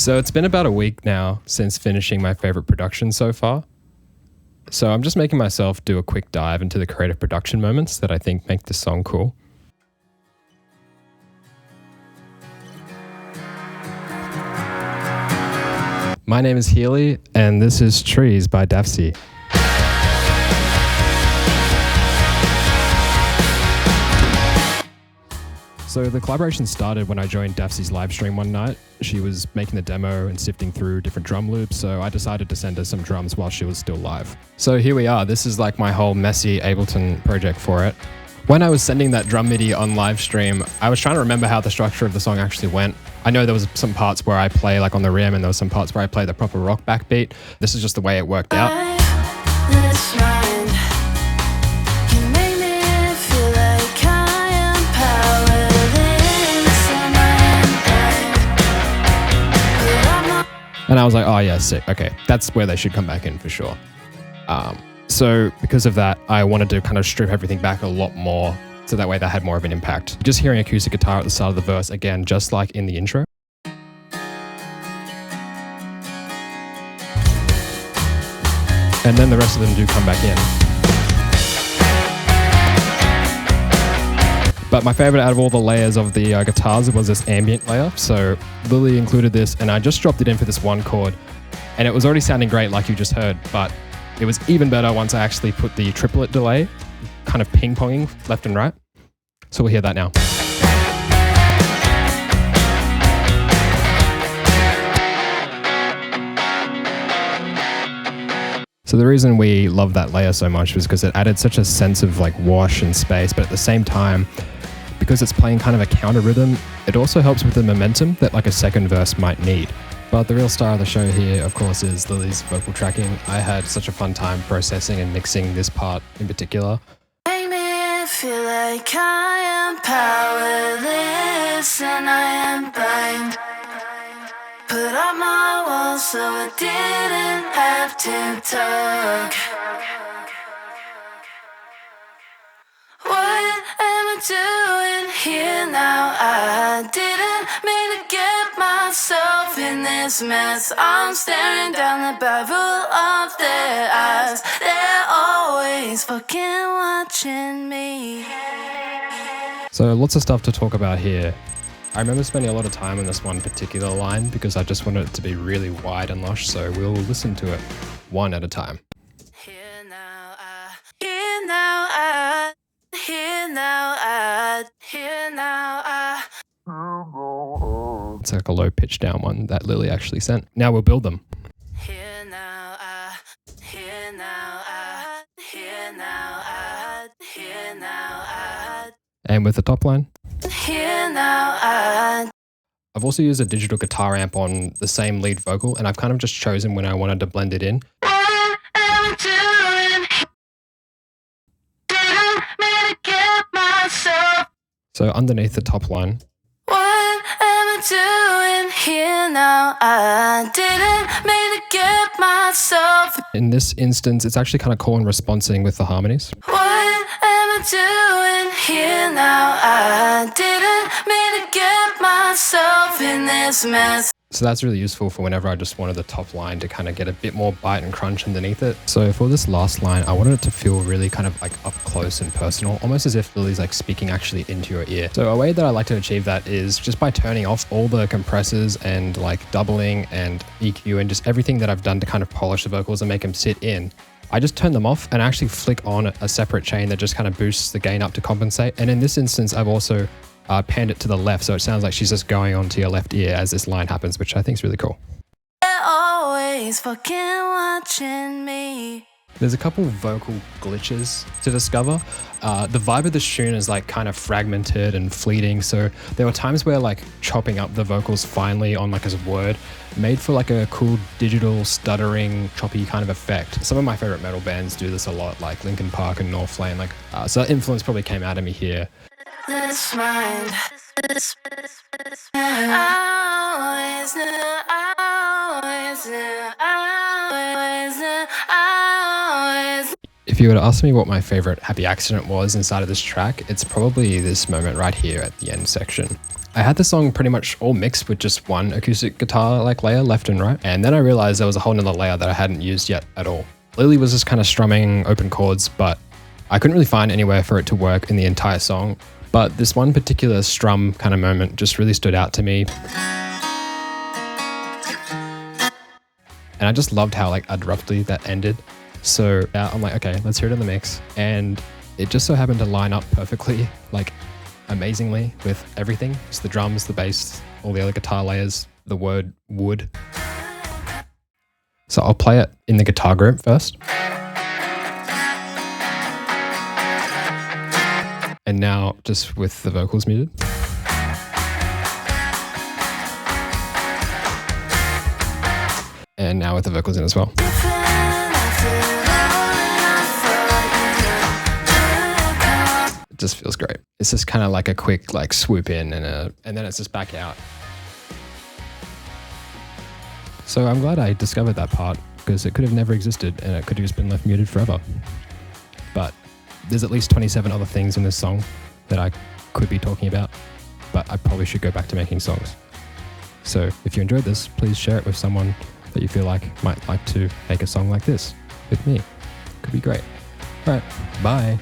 So it's been about a week now since finishing my favorite production so far. So I'm just making myself do a quick dive into the creative production moments that I think make this song cool. My name is Healy, and this is Trees by daphzie. So the collaboration started when I joined daphzie's live stream one night. She was making the demo and sifting through different drum loops, so I decided to send her some drums while she was still live. So here we are. This is like my whole messy Ableton project for it. When I was sending that drum MIDI on live stream, I was trying to remember how the structure of the song actually went. I know there was some parts where I play like on the rim, and there was some parts where I play the proper rock backbeat. This is just the way it worked out. And I was like, oh yeah, sick. Okay, that's where they should come back in for sure. So because of that, I wanted to kind of strip everything back a lot more, so that way that had more of an impact. Just hearing acoustic guitar at the start of the verse, again, just like in the intro. And then the rest of them do come back in. But my favorite out of all the layers of the guitars was this ambient layer. So Lily included this, and I just dropped it in for this one chord, and it was already sounding great like you just heard, but it was even better once I actually put the triplet delay kind of ping-ponging left and right. So we'll hear that now. So the reason we love that layer so much was because it added such a sense of like wash and space, but at the same time, because it's playing kind of a counter rhythm, it also helps with the momentum that like a second verse might need. But the real star of the show here, of course, is Lily's vocal tracking. I had such a fun time processing and mixing this part in particular. Make me feel like I am powerless and I am blind. Put up my walls so I didn't have to talk. What am I doing here now? I didn't mean to get myself in this mess. I'm staring down the barrel of their eyes. They're always fucking watching me. So lots of stuff to talk about here. I remember spending a lot of time on this one particular line because I just wanted it to be really wide and lush, so we'll listen to it one at a time. Here now I. It's like a low pitch down one that Lily actually sent. Now we'll build them. And with the top line. I've also used a digital guitar amp on the same lead vocal, and I've kind of just chosen when I wanted to blend it in. So underneath the top line. What am I doing here now? I didn't mean to get myself. In this instance, it's actually kind of cool and responsing with the harmonies. What am I doing here now? I didn't mean to get myself in this mess. So that's really useful for whenever I just wanted the top line to kind of get a bit more bite and crunch underneath it. So for this last line, I wanted it to feel really kind of like up close and personal, almost as if Lily's like speaking actually into your ear. So a way that I like to achieve that is just by turning off all the compressors and like doubling and EQ and just everything that I've done to kind of polish the vocals and make them sit in. I just turn them off and actually flick on a separate chain that just kind of boosts the gain up to compensate. And in this instance, I've also panned it to the left, so it sounds like she's just going onto your left ear as this line happens, which I think is really cool. They're always fucking watching me. There's a couple vocal glitches to discover. The vibe of the tune is like kind of fragmented and fleeting, so there were times where like chopping up the vocals finally on like as a word made for like a cool digital stuttering choppy kind of effect. Some of my favorite metal bands do this a lot, like Linkin Park and Northlane. So that influence probably came out of me here. This mind. If you were to ask me what my favorite happy accident was inside of this track, it's probably this moment right here at the end section. I had the song pretty much all mixed with just one acoustic guitar like layer left and right. And then I realized there was a whole nother layer that I hadn't used yet at all. Lily was just kind of strumming open chords, but I couldn't really find anywhere for it to work in the entire song. But this one particular strum kind of moment just really stood out to me. And I just loved how like abruptly that ended. So I'm like, okay, let's hear it in the mix. And it just so happened to line up perfectly, like amazingly with everything. It's the drums, the bass, all the other guitar layers, the word wood. So I'll play it in the guitar group first. And now just with the vocals muted. And now with the vocals in as well. It just feels great. It's just kind of like a quick like swoop in and then it's just back out. So I'm glad I discovered that part because it could have never existed and it could have just been left muted forever. But there's at least 27 other things in this song that I could be talking about, but I probably should go back to making songs. So if you enjoyed this, please share it with someone that you feel like might like to make a song like this with me. Could be great. All right, bye.